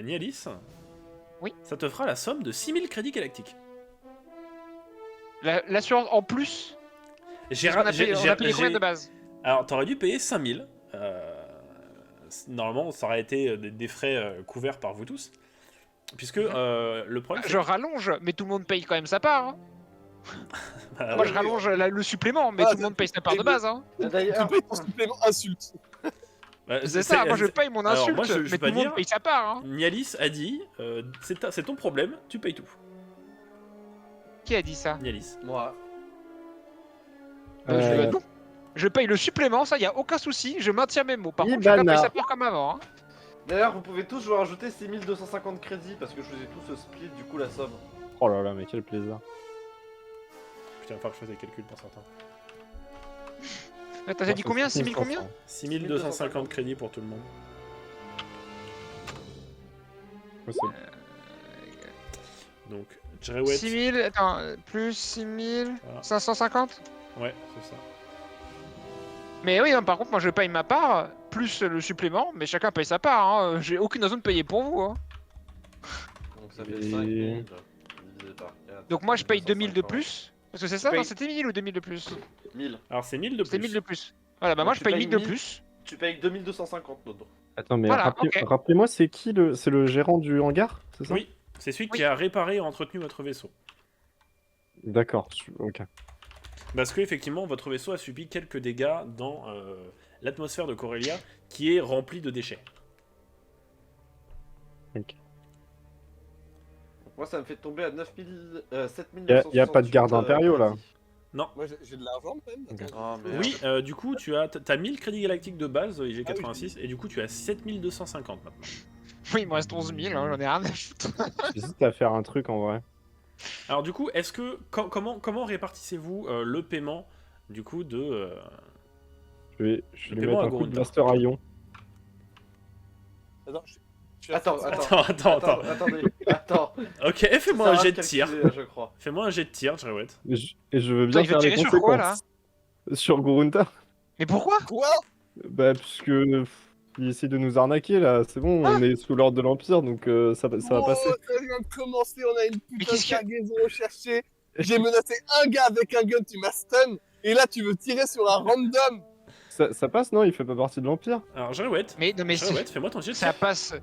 Nialis. Oui. Ça te fera la somme de 6000 crédits galactiques. L'assurance en plus. J'ai On a payé combien de base? Alors, t'aurais dû payer 5000. Normalement, ça aurait été des frais couverts par vous tous. Puisque le problème, Je rallonge, mais tout le monde paye quand même sa part. Hein. Bah, Moi, ouais. je rallonge le supplément, mais tout le monde paye sa part de base. Hein. Tu D'ailleurs, payes ton supplément insulte. Bah, C'est ça, moi je paye mon alors, insulte, moi, je mais peux tout le monde dire, paye sa part. Hein. Nialis a dit c'est ton problème, tu payes tout. Qui a dit ça? Nialis. moi, Non. Je paye le supplément, ça y a aucun souci, je maintiens mes mots. Par contre, chacun Ibana. paye sa part comme avant. Hein. d'ailleurs, vous pouvez tous jouer rajouter 6250 crédits parce que je vous ai tous split du coup la somme. Oh là là, mais quel plaisir. Putain, il va falloir que je fasse des calculs pour certains. T'as dit combien? 6000 combien? 6250 crédits pour tout le monde. Ouais, Donc, Jerewet. 6000, attends, plus 6000, Voilà. 550? Ouais, c'est ça. Mais oui, non, par contre, moi je paye ma part, plus le supplément, mais chacun paye sa part. Hein. J'ai aucune raison de payer pour vous. Hein. Donc ça fait Et- 5000 divisé par 4. Donc moi je paye 2000 de 250. plus. Parce que c'est ça, Tu non? payes- C'était 1000 ou 2000 de plus? 1000. Alors, c'est 1000 de plus. C'est 1000 de plus. Voilà, bah moi Donc je tu paye payes 1000 de 1000. plus. Tu payes 2250 Nodo. Attends, mais Voilà, ok. rappelez-moi, c'est qui c'est le gérant du hangar, c'est ça? Oui, c'est celui qui Oui. a réparé et entretenu votre vaisseau. D'accord, ok. Parce que, effectivement, votre vaisseau a subi quelques dégâts dans l'atmosphère de Corellia, qui est remplie de déchets. Ok. Donc moi ça me fait tomber à 9000, 7968. Y a pas de gardes impériaux, là. crédits. Moi j'ai de l'argent même. Ok. Attends. Oh merde. Oui, du coup, t'as 1000 crédits galactiques de base, IG86, et du coup, tu as 7250 maintenant. Oui, il me reste 11 000, hein, j'en ai rien à foutre. J'hésite à faire un truc en vrai. Alors, du coup, est-ce que. Comment répartissez-vous le paiement, du coup, de. Je vais Le lui paiement mettre à un coup de Gorunta. blaster à ion. Attends, je suis Attends, attendez. Ok, fais-moi un Ça jet va de tir. calculer, là, je crois. Fais-moi un jet de tir, Jerewet. Et je veux bien Attends, il veut faire les tirer sur quoi, là? conséquences. Sur Gorunta. Mais pourquoi? Quoi? Bah, puisque il essaie de nous arnaquer là, c'est bon, on est sous l'ordre de l'Empire donc ça va passer. Ça vient de commencer, on a une Mais putain qu'est-ce de que- cargaison recherchée. J'ai menacé un gars avec un gun, tu m'as stun. Et là, tu veux tirer sur un random. Ça passe, non? Il fait pas partie de l'Empire? Alors, Jerewet, Mais non, mais fais-moi ton jet de ça tir. passe.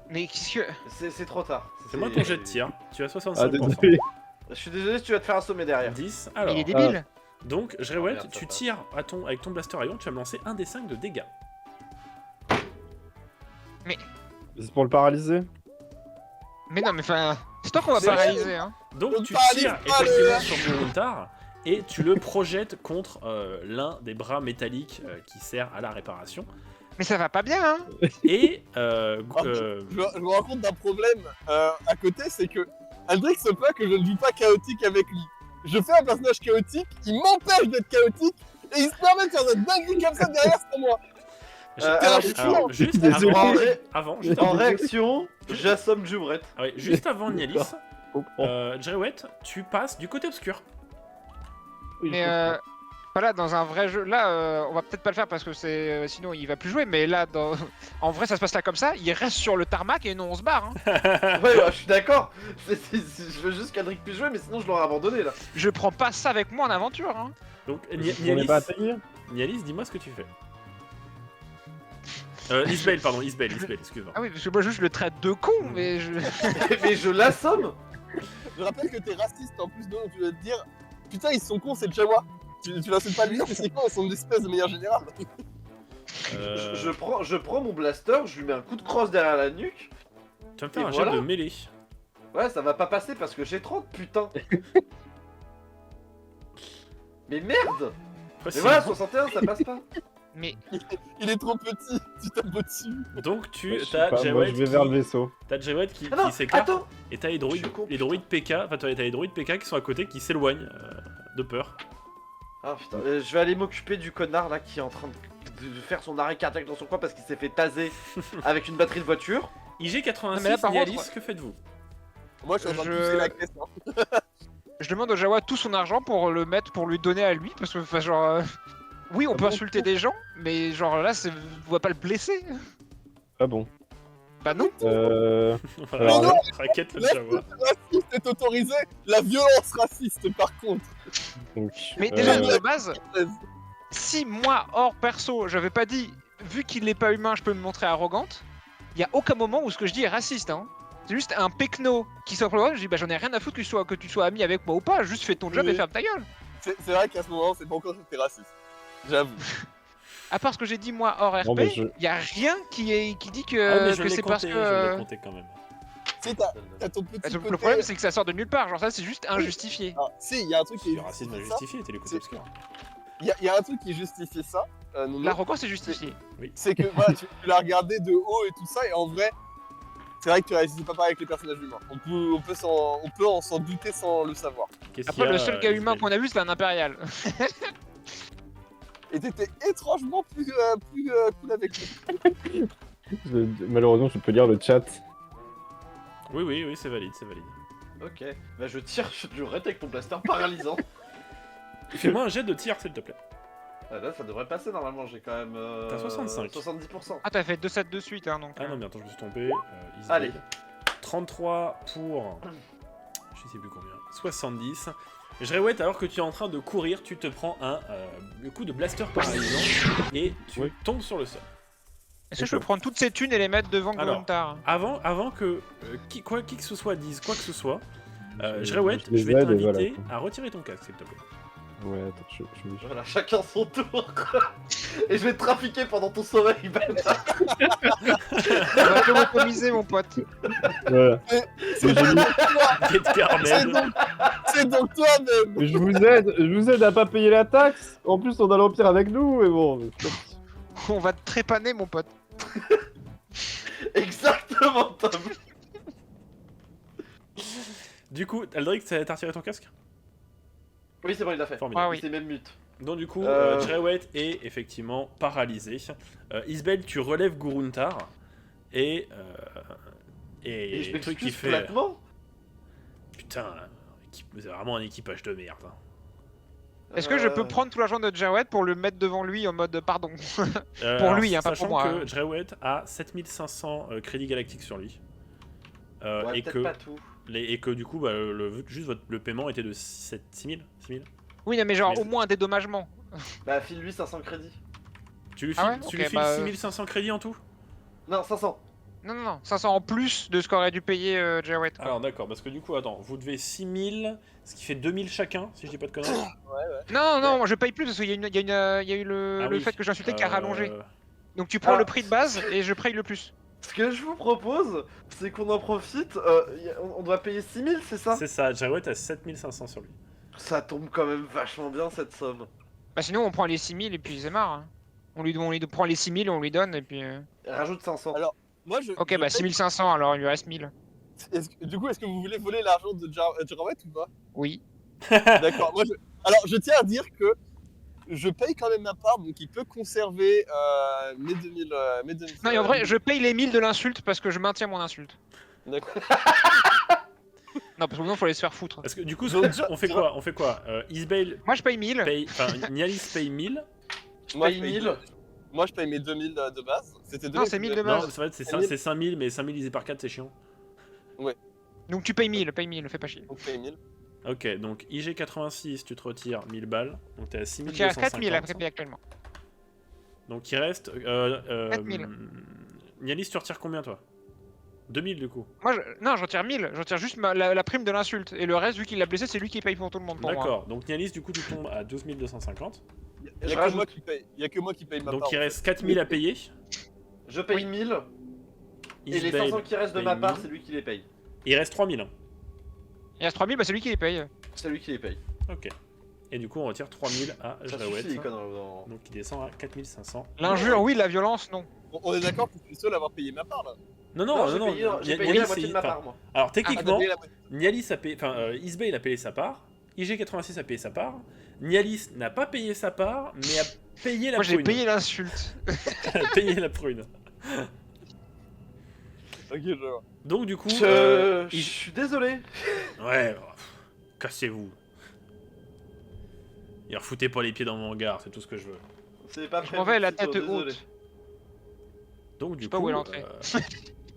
Mais qu'est-ce que. C'est trop tard. Fais-moi ton jet de tir. Tu as 65%. Ah, désolé. Je suis désolé si tu vas te faire assommer derrière. 10. Mais Alors, il est débile. donc, Jerewet, merde, ça tu passe. tires avec ton blaster à ion, tu vas me lancer un des 5 de dégâts. C'est pour le paralyser? Mais non, mais enfin. C'est toi qu'on va C'est paralyser, hein. Donc, On tu paralyse tires pas effectivement le- sur Goruntar et tu le projettes contre l'un des bras métalliques qui sert à la réparation. Mais ça va pas bien, hein. Et Je me rends compte d'un problème à côté, c'est que Aldrich se plaint que je ne joue pas chaotique avec lui. Je fais un personnage chaotique, il m'empêche d'être chaotique, et il se permet de faire des dingueries comme ça derrière sur moi. alors, juste Désolé. juste En réaction, j'assomme Jubret. ah oui, juste avant Nialis, Je comprends. Jerewet, tu passes du côté obscur. Oui, Mais voilà, dans un vrai jeu, là, on va peut-être pas le faire parce que c'est sinon il va plus jouer. Mais là, en vrai, ça se passe là comme ça. Il reste sur le tarmac et nous on se barre. Hein. Ouais, bah, je suis d'accord. Je veux juste qu'Adric puisse jouer, mais sinon je l'aurais abandonné là. Je prends pas ça avec moi en aventure. Hein. Donc, On n'est pas attaqué? Nialis, dis-moi ce que tu fais. Isbel, pardon, Isbel, excuse-moi. Ah oui, parce que moi juste je le traite de con, mais je. Mais je l'assomme. Je rappelle que t'es raciste en plus, donc tu vas te dire putain, ils sont cons, c'est le Jawa. Tu l'insultes pas lui, mais c'est con, ils sont une espèce de manière générale. Je prends mon blaster, je lui mets un coup de crosse derrière la nuque. Tu vas me faire Et un voilà. jet de mêlée. Ouais, ça va pas passer parce que j'ai 30, putain. Mais merde. Mais voilà, 61, ça passe pas. Mais Il est trop petit, tu tapes au-dessus. Donc, Je sais t'as pas, moi Jerewet je vais vers le vaisseau. qui Ah non, s'écarte. attends. Et t'as les Je droïdes, suis con, les droïdes PK, enfin t'as les droïdes PK qui sont à côté, qui s'éloignent de peur. Ah putain, je vais aller m'occuper du connard là qui est en train de faire son arrêt cardiaque dans son coin parce qu'il s'est fait taser avec une batterie de voiture. IG86, mais là, par Nialis, contre- que faites-vous? Moi, je suis en train de Je- pousser la caisse. Hein. je demande au Jawa tout son argent pour le mettre, pour lui donner à lui, parce que enfin, genre. Oui, on peut bon insulter des gens, mais genre là, on va pas le blesser. Ah bon? Bah non. Voilà, Alors, non, raquette le là, Jawa. raciste est autorisé, la violence raciste par contre. donc, Mais déjà, euh, de base, si moi, hors perso, j'avais pas dit, vu qu'il n'est pas humain, je peux me montrer arrogante, il y a aucun moment où ce que je dis est raciste. Hein. C'est juste un pecno qui soit pour je dis, bah j'en ai rien à foutre que tu sois ami avec moi ou pas, juste fais ton job Oui. et ferme ta gueule. C'est vrai qu'à ce moment, c'est pas encore que t'es raciste. J'avoue. À part ce que j'ai dit moi hors RP, Bon, bah, je- y a rien qui dit Ah, mais que je l'ai c'est parce compté, que. je l'ai compté quand même. Tu sais, t'as ton petit Bah, côté... le problème c'est que ça sort de nulle part, genre ça c'est juste injustifié. Ah, si, il y a un truc qui Le racisme justifie ça. injustifié, t'es les côtés obscurs. Il y a un truc qui justifie ça, Nono. L'arrogance c'est justifié. C'est que voilà, tu l'as regardé de haut et tout ça, et en vrai, c'est vrai que tu réagis pas pareil avec les personnages humains. On peut s'en douter sans le savoir. Qu'est-ce Après qu'il y a, le seul gars humain Isabelle qu'on a vu c'était un impérial. Et t'étais étrangement plus cool avec lui. malheureusement, je peux lire le chat. Oui, c'est valide, c'est valide. Ok, bah je tire du raid avec mon blaster paralysant. Fais-moi un jet de tir, s'il te plaît. Ah, là, ça devrait passer normalement, j'ai quand même. T'as 65. 70%. Ah t'as fait 2-7 de suite hein donc. Ah non, mais attends, je me suis trompé. Isabelle. Allez. 33 pour. Je sais plus combien. 70. Jrewet, alors que tu es en train de courir, tu te prends un coup de blaster paralysant et tu Oui. tombes sur le sol. Est-ce que je peux prendre toutes ces thunes et les mettre devant Alors, Gruntar? Avant que qui que ce soit dise quoi que ce soit, Je Jrewet, les je vais aide et t'inviter voilà. à retirer ton casque, s'il te plaît. Ouais, attends, je... Voilà, chacun son tour. Et je vais te trafiquer pendant ton sommeil, bâtard. On va te lobotomiser mon pote. Voilà. C'est donc Get c'est Carnel. donc- c'est donc toi-même. Je vous aide à pas payer la taxe. En plus, on a l'Empire avec nous, mais bon. On va te trépaner mon pote. Exactement, Tom. Du coup, Aldric, t'as retiré ton casque? Oui, c'est bon, il l'a fait. Formidable. Ah oui. C'est même mute. Donc du coup, Euh. Jrewet est effectivement paralysé. Isbel, tu relèves Guruntar et Et je le truc qui m'excuse fait platement. putain, c'est vraiment un équipage de merde. Hein. Est-ce que je peux prendre tout l'argent de Jawed pour le mettre devant lui en mode pardon? Alors, lui, hein, pas pour sachant moi, que hein. Jrewet a 7500 crédits galactiques sur lui. Ouais, et, peut-être que, pas tout. et que du coup, bah, le paiement était de 6000. Oui, non, mais genre Mais- au moins un dédommagement. Bah, file-lui 500 crédits. Tu lui Ah files, ouais, tu ok, lui files bah, 6500 crédits en tout? Non, 500. Non, 500 en plus de ce qu'aurait dû payer Jawed. Alors d'accord, parce que du coup, attends, vous devez 6000, ce qui fait 2000 chacun, si je dis pas de conneries. Non, je paye plus parce qu'il y a eu le Ah oui, fait que j'ai insulté qui a rallongé. euh, Donc tu prends Ah. le prix de base et je paye le plus. Ce que je vous propose, c'est qu'on en profite. On doit payer 6000, c'est ça? C'est ça, Jawed a 7500 sur lui. Ça tombe quand même vachement bien cette somme. Bah sinon on prend les 6000 et puis c'est marre. Hein. On lui prend les 6000 et on lui donne et puis... Rajoute 500. Alors, moi, je. Ok, je bah paye- 6500 alors il lui reste 1000. Du coup, est-ce que vous voulez voler l'argent de Jawed ou pas? Oui. D'accord. Alors, je tiens à dire que je paye quand même ma part, donc il peut conserver mes 2000. Non, et en vrai, je paye les 1000 de l'insulte parce que je maintiens mon insulte. D'accord. Non, parce que sinon faut aller se faire foutre. Parce que du coup, Donc, on fait quoi? On fait quoi? Isbale Moi je paye 1000. paye, enfin Nialis paye 1000. Moi, paye je paye 1000. Moi, je paye mes 2000 de base. C'était 2000. Non, c'est 1000 de Non, base. c'est vrai, c'est 1000. 5000, mais 5000 divisé par 4, c'est chiant. Donc tu payes 1000, fais pas chier. Donc, je paye 1000. Ok, donc IG86, tu te retires 1000 balles, donc t'es à Donc il reste 4000 à 6250. payer actuellement. Donc il reste... 4000. Nialis, tu retires combien toi? 2000 du coup. Moi, non, j'en tire 1000. J'en tire juste la prime de l'insulte. Et le reste, vu qu'il l'a blessé, c'est lui qui paye pour tout le monde. Pour moi. D'accord, donc Nialis, du coup, tu tombes à 12 250. Il y a que moi qui paye. Il y a que moi qui paye ma part. Donc il en reste fait. 4000 à payer. Je paye Oui. 1000. Et les Isbale 500 qui restent de paye ma part, 1000. c'est lui qui les paye. Il reste 3000. Il reste 3000, bah c'est lui qui les paye. C'est lui qui les paye. Ok. Et du coup, on retire 3000 à Ça Jrewet. suffit les conneries. non. Donc il descend à 4500. L'injure, oui, la violence, non. On est d'accord que je suis le seul à avoir payé ma part là. Non, Non, non, j'ai non, payé, non. j'ai payé la moitié de ma part, moi. Alors Ah, techniquement, t'as payé la moitié. Nialis a payé, enfin Isbale a payé sa part, IG86 a payé sa part, Nialis n'a pas payé sa part, mais a payé la Moi j'ai prune. payé l'insulte. a payé la prune. Ok, je vois. Donc du coup, Je IG suis désolé. ouais, cassez-vous. Et refoutez pas les pieds dans mon hangar, c'est tout ce que je veux. C'est pas Je prévu, m'en vais la c'est toi, tête désolé. haute. Donc du sais pas coup, où est l'entrée.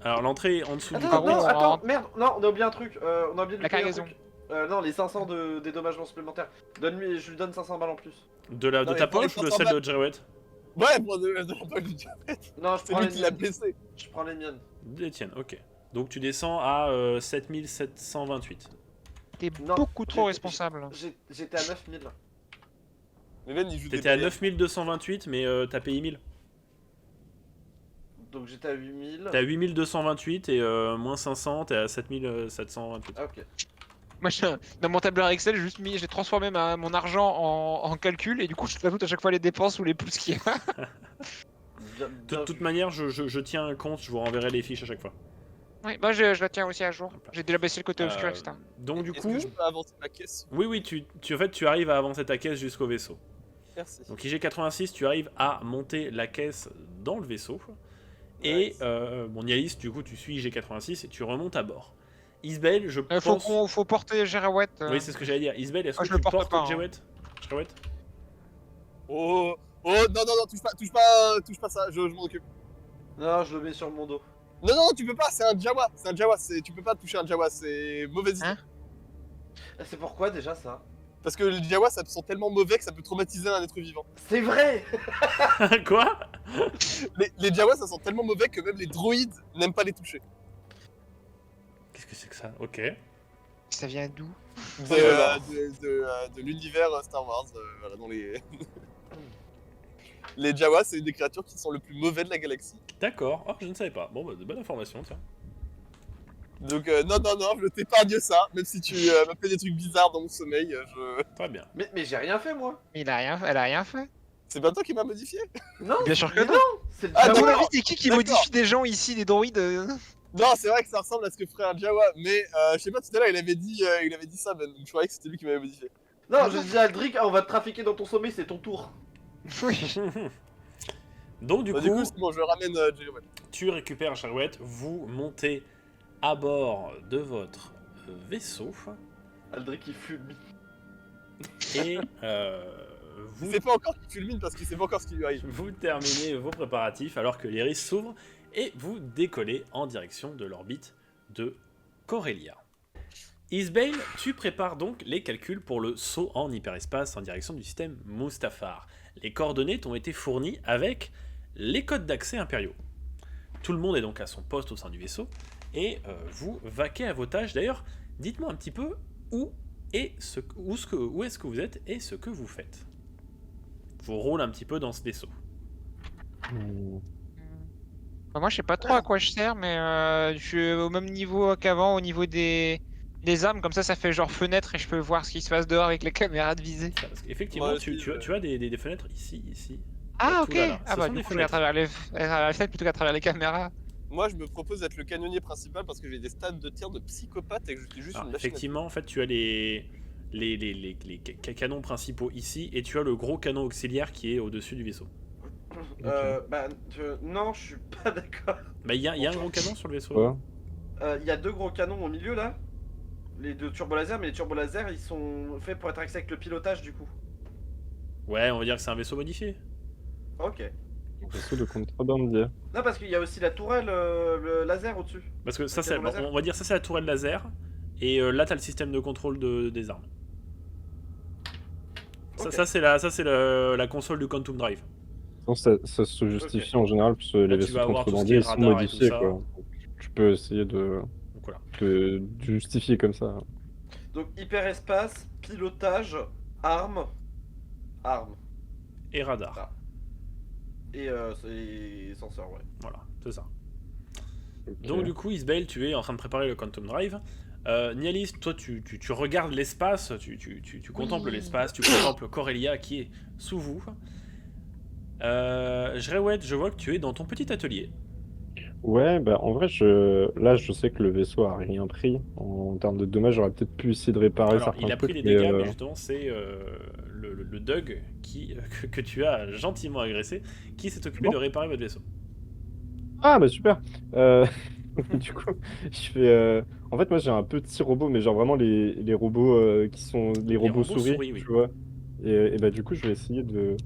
Alors l'entrée est en dessous du Ah Attends, bon, non, on attends, rentre. merde, non, on a oublié un truc. On a oublié de La lui payer un cargaison. truc. Non, les 500 de dédommagements supplémentaires. Donne-lui, je lui donne 500 balles en plus. De Non, ta mais pour les poche ou de 500 celle de Jerouet? Ouais, pour de la poche du diabète. Non, je C'est prends lui les qui l'a miennes. blessé. Je prends les miennes. Les tiennes, ok. Donc tu descends à 7728. T'es Non, beaucoup trop j'ai- responsable. J'étais à 9000. Mais Ben, il joue des T'étais à paillettes. 9228, mais t'as payé 1000. Donc j'étais à 8000. T'es à 8228 et moins 500, t'es à 7728. Ah, ok. Moi, dans mon tableur Excel, j'ai transformé mon argent en calcul et du coup, je t'ajoute à chaque fois les dépenses ou les plus qu'il y a. Bien, De toute manière, je tiens un compte, je vous renverrai les fiches à chaque fois. Oui, moi, je la tiens aussi à jour. J'ai déjà baissé le côté obscur, Euh, etc. donc du Est-ce coup, que je peux avancer ma caisse? oui, en fait, tu arrives à avancer ta caisse jusqu'au vaisseau. Merci. Donc IG86, tu arrives à monter la caisse dans le vaisseau. Et Nice. bon, Nialis, du coup, tu suis IG86 et tu remontes à bord. Isbel, je Faut, pense... faut porter Jerawet. Oui, c'est ce que j'allais dire. Isbel, est-ce Ah, que je tu le porte portes pas, hein. Jerouet? Oh, non, touche pas ça, je m'en occupe. Non, je le mets sur mon dos. Non, tu peux pas, c'est un Jawa, tu peux pas toucher un Jawa, c'est mauvaise idée. Hein C'est pourquoi déjà ça? Parce que les Jawa, ça sont tellement mauvais que ça peut traumatiser un être vivant. C'est vrai. Quoi? Les Jawa, ça sent tellement mauvais que même les droïdes n'aiment pas les toucher. Qu'est-ce que c'est que ça? Ok. Ça vient d'où? De l'univers Star Wars, voilà, dans les... Les Jawa, c'est une des créatures qui sont le plus mauvais de la galaxie. D'accord. Oh, je ne savais pas. Bon, bah, de bonne information, tiens. Donc non, je t'épargne ça, même si tu m'as fait des trucs bizarres dans mon sommeil, Très bien. Mais j'ai rien fait moi. Elle a rien fait. C'est pas toi qui m'as modifié? Non. Bien sûr que mais non. C'est le Ah, À mon Jawa. d'accord. avis, c'est qui D'accord. modifie des gens ici, des droïdes Non, c'est vrai que ça ressemble à ce que ferait un Jawa, mais je sais pas, tout à l'heure il avait dit ça, Ben, donc je croyais que c'était lui qui m'avait modifié. Non, je dis à Aldric, on va te trafiquer dans ton sommeil, c'est ton tour. Oui. Donc, du Bah, coup, c'est bon, je ramène Jawa. tu récupères Jerouet, vous montez à bord de votre vaisseau Aldric il fume. et vous, C'est pas encore qu'il fulmine parce qu'il sait pas encore ce qui lui arrive. vous terminez vos préparatifs alors que l'iris s'ouvre et vous décollez en direction de l'orbite de Corellia. Isbale, tu prépares donc les calculs pour le saut en hyperespace en direction du système Mustafar. Les coordonnées t'ont été fournies avec les codes d'accès impériaux. Tout le monde est donc à son poste au sein du vaisseau et vous vaquez à vos tâches. D'ailleurs, dites-moi un petit peu où est-ce que vous êtes et ce que vous faites. Vos rôles un petit peu dans ce vaisseau. Bah, moi, je sais pas trop à quoi je sers, mais je suis au même niveau qu'avant, au niveau des armes. Comme ça fait genre fenêtre et je peux voir ce qui se passe dehors avec les caméras de visée. Parce qu'effectivement, Moi tu aussi, as des fenêtres ici. Ah, tout ok. là, là. Ah Ce bah sont du des coup, je vais à fenêtres. travers les fenêtres plutôt qu'à travers les caméras. Moi, je me propose d'être le canonnier principal parce que j'ai des stades de tir de psychopathe et que je suis juste Alors, une machine. effectivement, en fait, tu as les canons principaux ici et tu as le gros canon auxiliaire qui est au-dessus du vaisseau. Non, je suis pas d'accord. Bah, il y a un gros canon sur le vaisseau. Ouais. Il y a deux gros canons au milieu là. Les deux turbolasers, mais les turbolasers ils sont faits pour être axés avec le pilotage du coup. Ouais, on va dire que c'est un vaisseau modifié. Ok. Vaisseau de contrebandier. Non, parce qu'il y a aussi la tourelle, le laser au-dessus. Parce que ça, Ok, c'est, bon, laser. on va dire ça, c'est la tourelle laser. Et là, t'as le système de contrôle des armes. Ok. Ça, c'est la console du Quantum Drive. Non, ça se justifie en général, parce que les Là, tu vaisseaux vas de avoir tout ce qui est contrebandier sont radar et tout modifiés, ça. quoi. Donc, tu peux essayer de Donc voilà. justifier comme ça. Donc hyperespace, pilotage, armes, Et radar. et senseur, ouais. Voilà, c'est ça. Ok. Donc du coup, Isbale, tu es en train de préparer le Quantum Drive. Nialis, toi, tu regardes l'espace, tu contemples l'espace, tu contemples Corellia qui est sous vous. Jerouet, je vois que tu es dans ton petit atelier. Ouais, bah en vrai, là, je sais que le vaisseau a rien pris. En termes de dommages, j'aurais peut-être pu essayer de réparer Alors, certains il a pris trucs, des dégâts, mais, mais justement, c'est le Doug que tu as gentiment agressé qui s'est occupé Bon. de réparer votre vaisseau. Ah bah super. Du coup, je fais. En fait, moi j'ai un petit robot, mais genre vraiment les robots qui sont les robots robots souris, souris, oui. tu vois. Et bah du coup, je vais essayer de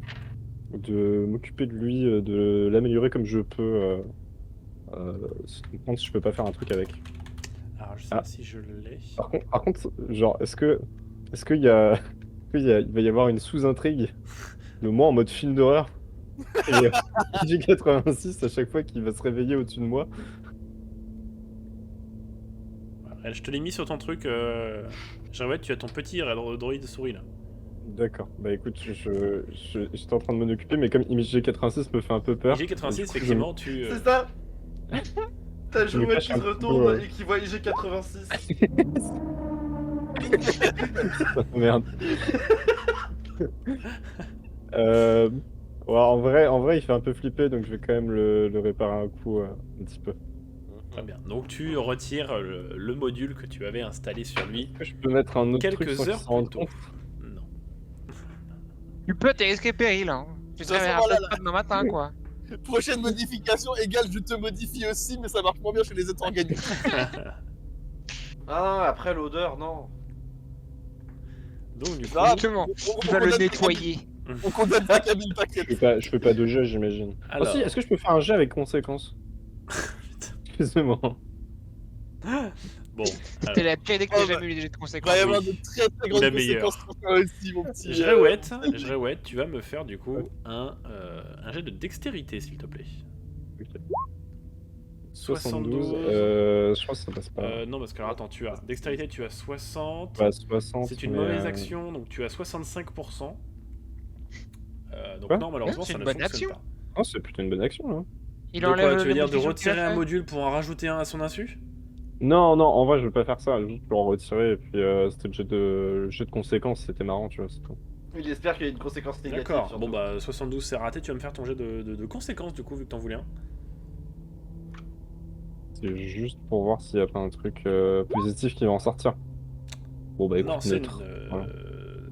m'occuper de lui, de l'améliorer comme je peux. Contre, je peux pas faire un truc avec. Alors, je sais pas si je l'ai. Par contre, genre, est-ce qu'il y a, il va y avoir une sous-intrigue, le moi en mode film d'horreur, et G86 à chaque fois qu'il va se réveiller au-dessus de moi. Ouais, je te l'ai mis sur ton truc. J'aimerais tu as ton petit droïde souris là. D'accord. Bah écoute, j'étais en train de m'en occuper, mais comme G86 me fait un peu peur. IG86, du coup, effectivement, tu. C'est ça. T'as Je me joué cache qui un se petit retourne peu, et qui voit IG86. Merde. Ouais, en vrai, il fait un peu flipper, donc je vais quand même le réparer un coup, un petit peu. Très bien. Donc tu retires le module que tu avais installé sur lui Est-ce que je peux mettre un autre truc quelques sans qu'il heures s'en rende plus tôt. compte? Non. Tu peux, t'es risqué péril. Hein. Tu te De toute façon, réveilleras voilà, peut-être pas demain matin, quoi. Prochaine modification égale je te modifie aussi, mais ça marche moins bien chez les êtres organiques. Ah non, après l'odeur, non. Donc du coup, Ah, Justement, on tu vas le condamne ta nettoyer. cabine. On condamne ta cabine, t'inquiète. Je fais pas de jet, j'imagine. Ah Alors. si, est-ce que je peux faire un jet avec conséquence? Excusez-moi. bon. C'était Alors, la pire idée que j'ai Oh, jamais eu des jets de Il conséquences. va y avoir Oui. de très très grandes La meilleure. conséquences pour toi aussi, mon petit. Jrewet, tu vas me faire du coup un jet de dextérité, s'il te plaît. 72, je pense que ça passe pas. Non, parce que alors, attends, tu as dextérité, tu as 60. Pas 60, C'est une mais, mauvaise action, donc tu as 65%. Donc Quoi non, malheureusement, C'est ça une ne bonne fonctionne action. pas. Oh, c'est plutôt une bonne action, là. Il De quoi, enlève tu veux la dire de modification qu'il a retirer un fait. module pour en rajouter un à son insu? Non, non, en vrai, je veux pas faire ça. Juste pour en retirer, et puis c'était le jet de conséquences, c'était marrant, tu vois, c'est tout. Il espère qu'il y a une conséquence négative. D'accord, surtout. bon bah 72 c'est raté, tu vas me faire ton jet de conséquences du coup, vu que t'en voulais un. C'est juste pour voir s'il y a pas un truc positif qui va en sortir. Bon, bah écoute, Non, c'est neutre. une. Voilà.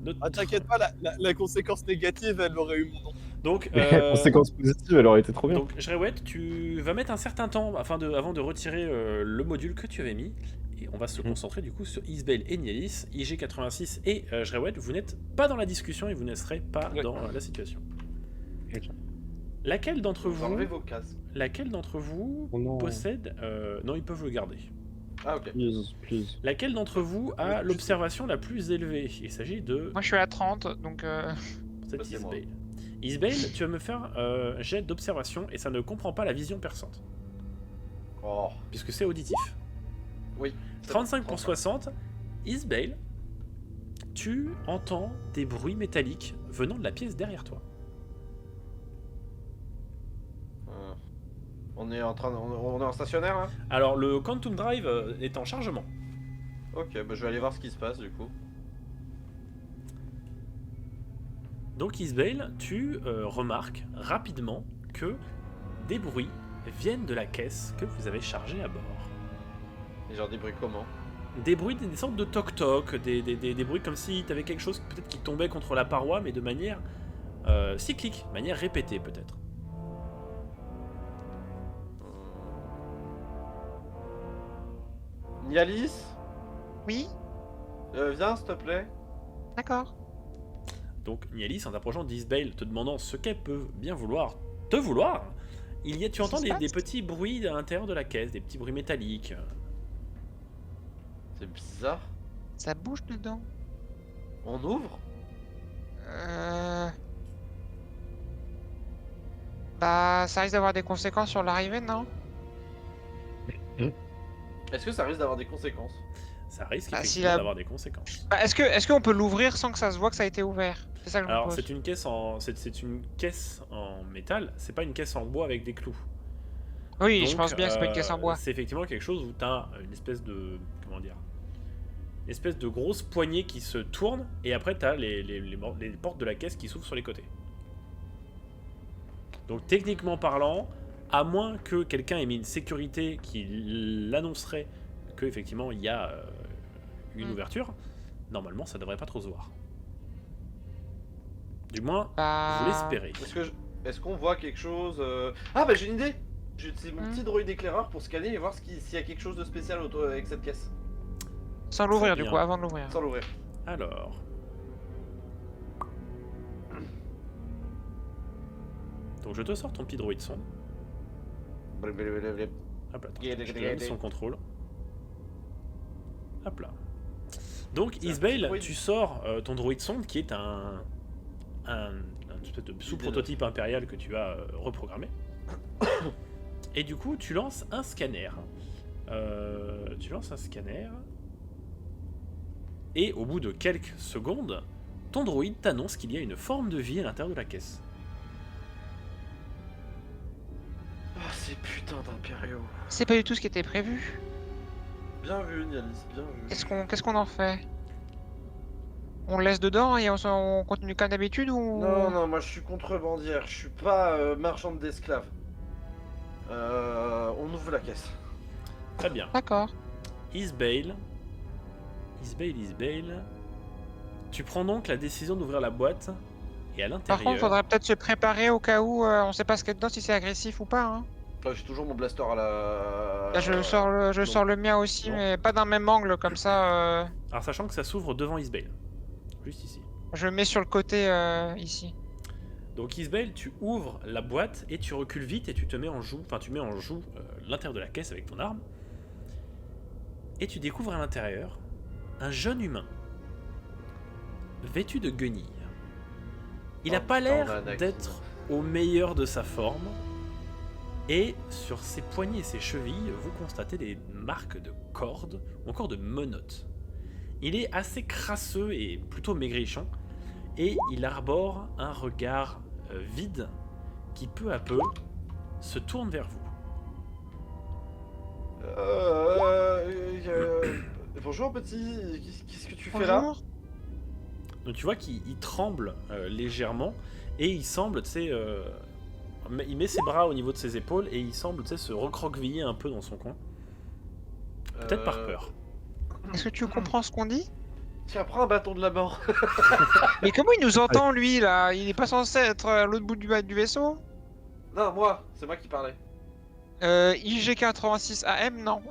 neutre. Ah, t'inquiète pas, la conséquence négative, elle aurait eu mon nom. Donc, Conséquence positive, elle aurait été trop bien. donc Jrewet, tu vas mettre un certain temps avant de retirer le module que tu avais mis. Et on va se concentrer du coup sur Isbel et Nialis, IG86 et Jrewet. Vous n'êtes pas dans la discussion et vous ne serez pas Ouais. dans la situation. Ok. Laquelle d'entre vous, Enlevez vos casques. Oh non. possède... non, ils peuvent le garder. Ah ok. Please, please. Laquelle d'entre vous a l'observation la plus élevée? Il s'agit de Moi je suis à 30, donc cette Bah, c'est moi. Isbel. Isbel, tu vas me faire jet d'observation et ça ne comprend pas la vision perçante, Oh. puisque c'est auditif. Oui. 35 pour 60, Isbel, tu entends des bruits métalliques venant de la pièce derrière toi. On est en train, on est en stationnaire là. Alors le Quantum Drive est en chargement. Ok, bah je vais aller voir ce qui se passe du coup. Donc Isbel, tu remarques rapidement que des bruits viennent de la caisse que vous avez chargée à bord. Et genre des bruits comment? Des bruits, des sortes de toc-toc, des bruits comme si tu avais quelque chose peut-être qui tombait contre la paroi, mais de manière cyclique, de manière répétée peut-être. Nialis, oui, viens s'il te plaît. d'accord. Donc Nialis, en t'approchant d'Isbel, te demandant ce qu'elle peut bien vouloir te vouloir, tu Qu'est-ce qui entends se des passe petits bruits à l'intérieur de la caisse, des petits bruits métalliques. C'est bizarre. Ça bouge dedans. On ouvre? Bah, ça risque d'avoir des conséquences sur l'arrivée, non? Est-ce que ça risque d'avoir des conséquences? Ça risque Bah, si effectivement la- d'avoir des conséquences. Bah, est-ce qu'on peut l'ouvrir sans que ça se voit que ça a été ouvert? C'est ça que je me Alors pose. c'est une caisse c'est une caisse en métal, c'est pas une caisse en bois avec des clous. Oui, Donc, je pense bien que c'est pas une caisse en bois. C'est effectivement quelque chose où tu as une espèce de. Comment dire? Une espèce de grosse poignée qui se tourne, et après tu as les portes de la caisse qui s'ouvrent sur les côtés. Donc techniquement parlant, à moins que quelqu'un ait mis une sécurité qui l'annoncerait qu'effectivement il y a une ouverture, normalement ça devrait pas trop se voir. Du moins, Bah... vous l'espérez. Est-ce qu'on voit quelque chose Ah bah j'ai une idée. J'utilise mon Hmm. petit droïde éclaireur pour scanner et voir s'il y a quelque chose de spécial avec cette caisse. Sans l'ouvrir Très du coup, bien. avant de l'ouvrir. Sans l'ouvrir. Alors. Donc je te sors ton petit droïde son. Hop là, attends, je te donne son contrôle. Hop là. Donc, C'est un Isbale, petit droïde. tu sors ton droïde sonde qui est un espèce de sous-prototype impérial que tu as reprogrammé. Et du coup, tu lances un scanner. Et au bout de quelques secondes, ton droïde t'annonce qu'il y a une forme de vie à l'intérieur de la caisse. Oh, ces putains d'impériaux. C'est pas du tout ce qui était prévu. Bien vu, Nialis, bien vu. Qu'est-ce qu'on en fait? On le laisse dedans et on continue comme d'habitude ou... Non, non, moi je suis contrebandière, je suis pas marchande d'esclaves. On ouvre la caisse. Très bien. D'accord. Isbale. Tu prends donc la décision d'ouvrir la boîte. Et à Par l'intérieur... contre, faudrait peut-être se préparer au cas où on sait pas ce qu'il y a dedans, si c'est agressif ou pas. Hein. J'ai toujours mon blaster à la... Là, je sors le mien aussi, Non. mais pas d'un même angle comme ça. Alors sachant que ça s'ouvre devant Isbale. Juste ici. Je le mets sur le côté ici. Donc Isbale, tu ouvres la boîte et tu recules vite et tu te mets en joue, l'intérieur de la caisse avec ton arme. Et tu découvres à l'intérieur un jeune humain, vêtu de guenilles. Il n'a pas l'air d'être au meilleur de sa forme. Et sur ses poignets et ses chevilles, vous constatez des marques de cordes ou encore de menottes. Il est assez crasseux et plutôt maigrichon. Et il arbore un regard vide qui peu à peu se tourne vers vous. Bonjour petit, qu'est-ce que tu fais là? Bonjour. Donc tu vois qu'il tremble légèrement et il semble, tu sais, il met ses bras au niveau de ses épaules et il semble, tu sais, se recroqueviller un peu dans son coin. Peut-être par peur. Est-ce que tu comprends ce qu'on dit? Tiens, prends un bâton de la mort. Mais comment il nous entend lui là? Il est pas censé être à l'autre bout du vaisseau? Non, moi, c'est moi qui parlais. IG86 AM, non.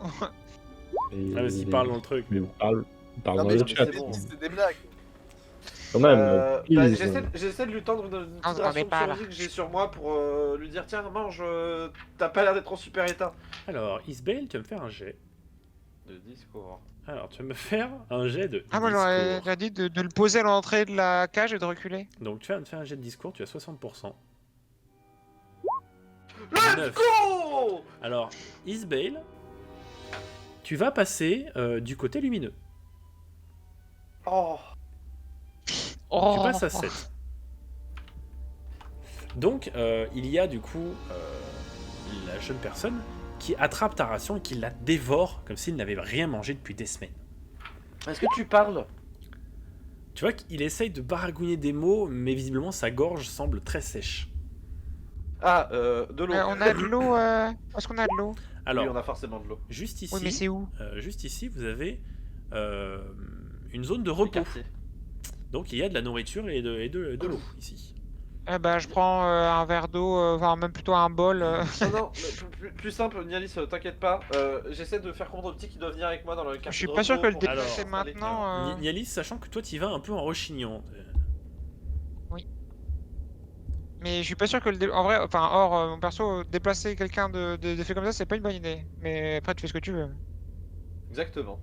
Et Ah, vas-y, parle dans le truc. Il parle Non, dans mais le chat. c'est bon. c'est des blagues. Quand même. Bah, please. j'essaie de lui tendre une Ah, petite on en est ration de pas, là. survie que j'ai sur moi pour lui dire tiens mange, t'as pas l'air d'être en super état. Alors, Isbale, tu vas me faire un jet. De discours. Alors, tu vas me faire un jet de Ah, moi j'aurais dit de le poser à l'entrée de la cage et de reculer. Donc tu vas me faire un jet de discours, tu as 60%. Let's 9. go. Alors, Isbale, tu vas passer du côté lumineux. Oh. Oh. Tu passes à 7. Donc, il y a du coup la jeune personne qui attrape ta ration et qui la dévore comme s'il n'avait rien mangé depuis des semaines. Est-ce que tu parles? Tu vois qu'il essaye de baragouiner des mots, mais visiblement sa gorge semble très sèche. Ah, de l'eau. On a de l'eau. Est-ce qu'on a de l'eau? Alors, Oui, on a forcément de l'eau. juste Oui, mais ici, c'est où? vous avez une zone de repos. Quartier. Donc il y a de la nourriture et de l'eau ici. Bah, je prends un verre d'eau, enfin même plutôt un bol. Non, non, plus simple, Nialis, t'inquiète pas. J'essaie de faire comprendre au petit qui doit venir avec moi dans le quartier. Je suis de pas sûr que le repos pour- déplacer Alors, maintenant. Nialis, sachant que toi tu y vas un peu en rechignant. Mais je suis pas sûr que en vrai, enfin, hors mon perso, déplacer quelqu'un de fait comme ça, c'est pas une bonne idée. Mais après, tu fais ce que tu veux. Exactement.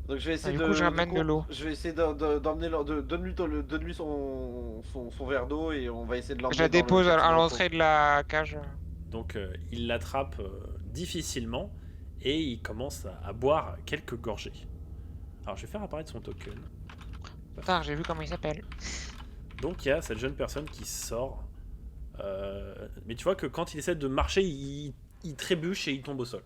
Donc je vais essayer Du coup, je ramène de l'eau. Je vais essayer d'emmener donne-lui son verre d'eau et on va essayer de l'emmener. Je la dans le dépose quartier à de l'entrée de la cage. Donc il l'attrape difficilement et il commence à boire quelques gorgées. Alors je vais faire apparaître son token. Putain, j'ai vu comment il s'appelle. Donc il y a cette jeune personne qui sort. Mais tu vois que quand il essaie de marcher, il trébuche et il tombe au sol.